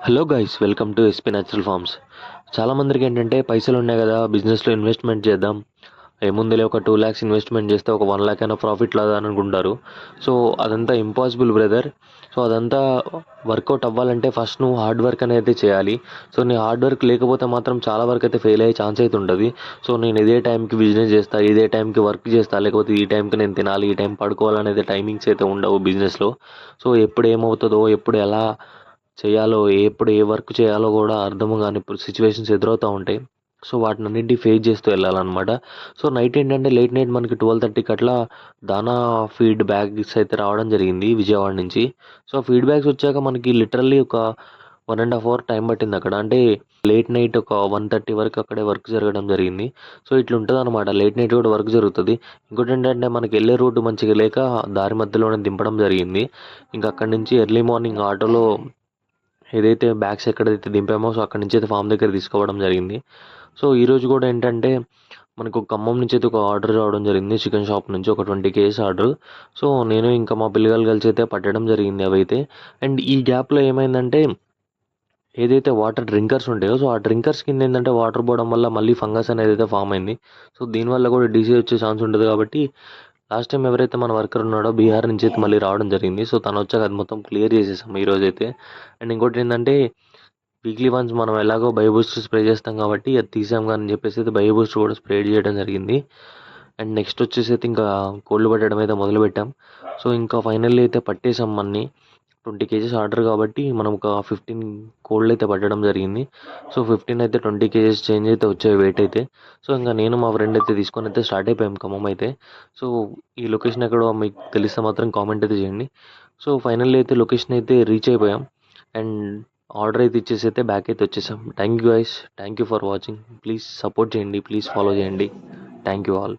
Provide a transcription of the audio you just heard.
Hello guys, welcome to SP natural farms. చాలామందికి ఏంటంటే పైసలు ఉన్నాయి కదా, బిజినెస్లో ఇన్వెస్ట్మెంట్ చేద్దాం, ఏముందిలే ఒక 2 lakhs ఇన్వెస్ట్మెంట్ చేస్తే ఒక 1 lakh అయినా ప్రాఫిట్ లాగా అని అనుకుంటారు. సో అదంతా ఇంపాసిబుల్ బ్రదర్. సో అదంతా వర్కౌట్ అవ్వాలంటే ఫస్ట్ నువ్వు హార్డ్ వర్క్ అనేది చేయాలి. సో నీ హార్డ్ వర్క్ లేకపోతే మాత్రం చాలా వరకు అయితే ఫెయిల్ అయ్యే ఛాన్స్ అయితే ఉంటుంది. సో నేను ఇదే టైంకి బిజినెస్ చేస్తా, ఇదే టైంకి వర్క్ చేస్తా, లేకపోతే ఈ టైంకి నేను తినాలి, ఈ టైం పడుకోవాలనేది టైమింగ్స్ అయితే ఉండవు బిజినెస్లో. సో ఎప్పుడు ఏమవుతుందో, ఎప్పుడు ఎలా చేయాలో, ఎప్పుడు ఏ వర్క్ చేయాలో కూడా అర్థం కాని ఇప్పుడు సిచ్యువేషన్స్ ఎదురవుతూ ఉంటాయి. సో వాటినన్నింటినీ ఫేస్ చేస్తూ వెళ్ళాలన్నమాట. సో నైట్ ఏంటంటే లేట్ నైట్ మనకి 12:30కి అట్లా దానా ఫీడ్ బ్యాగ్స్ అయితే రావడం జరిగింది విజయవాడ నుంచి. సో ఫీడ్ బ్యాగ్స్ వచ్చాక మనకి లిటరల్లీ ఒక 1.5 hour టైం పట్టింది అక్కడ. అంటే లేట్ నైట్ ఒక 1:30 వరకు అక్కడే వర్క్ జరగడం జరిగింది. సో ఇట్లా ఉంటుంది అనమాట, లేట్ నైట్ కూడా వర్క్ జరుగుతుంది. ఇంకోటి ఏంటంటే మనకి వెళ్ళే రూట్ మంచిగా లేక దారి మధ్యలోనే దింపడం జరిగింది. ఇంకా అక్కడి నుంచి ఎర్లీ మార్నింగ్ ఆటోలో ఏదైతే బ్యాగ్స్ ఎక్కడైతే దింపామో సో అక్కడి నుంచి అయితే ఫామ్ దగ్గర తీసుకోవడం జరిగింది. సో ఈరోజు కూడా ఏంటంటే మనకు ఖమ్మం నుంచి అయితే ఒక ఆర్డర్ రావడం జరిగింది, చికెన్ షాప్ నుంచి ఒక 20 kgs ఆర్డర్. సో నేను ఇంకా మా పిల్లలు కలిసి అయితే పట్టడం జరిగింది అవైతే. అండ్ ఈ గ్యాప్లో ఏమైందంటే ఏదైతే వాటర్ డ్రింకర్స్ ఉంటాయో సో ఆ డ్రింకర్స్ కింద ఏంటంటే వాటర్ పోవడం వల్ల మళ్ళీ ఫంగస్ అనేది అయితే ఫామ్ అయింది. సో దీనివల్ల కూడా డిసీజ్ వచ్చే ఛాన్స్ ఉంటుంది కాబట్టి లాస్ట్ టైం ఎవరైతే మన వర్కర్ ఉన్నాడో బీహార్ నుంచి అయితే మళ్ళీ రావడం జరిగింది. సో తను వచ్చాక అది మొత్తం క్లియర్ చేసేసాం ఈరోజు అయితే. అండ్ ఇంకోటి ఏంటంటే వీక్లీ వన్స్ మనం ఎలాగో బయోబూస్ట్ స్ప్రే చేస్తాం కాబట్టి అది తీసాం కానీ అని చెప్పేసి అయితే బయోబూస్ట్ కూడా స్ప్రే చేయడం జరిగింది. అండ్ నెక్స్ట్ వచ్చేసి అయితే ఇంకా కోళ్ళు పట్టడం అయితే మొదలుపెట్టాం. సో ఇంకా ఫైనల్లీ అయితే పట్టేసాం అన్నీ. 20 kgs ఆర్డర్ కాబట్టి మనం ఒక 15 కోళ్ళు అయితే పట్టడం జరిగింది. సో 15 అయితే 20 kgs చేంజ్ అయితే వచ్చాయి వెయిట్ అయితే. సో ఇంకా నేను మా ఫ్రెండ్ అయితే తీసుకొని అయితే స్టార్ట్ అయిపోయాం ఖమ్మం అయితే. సో ఈ లొకేషన్ ఎక్కడో మీకు తెలిస్తే మాత్రం కామెంట్ అయితే చేయండి. సో ఫైనల్లీ అయితే లొకేషన్ అయితే రీచ్ అయిపోయాం. అండ్ ఆర్డర్ అయితే ఇచ్చేసి అయితే బ్యాక్ అయితే వచ్చేసాం. Thank you guys, thank you for watching. Please support చేయండి, ప్లీజ్ ఫాలో చేయండి. Thank you all.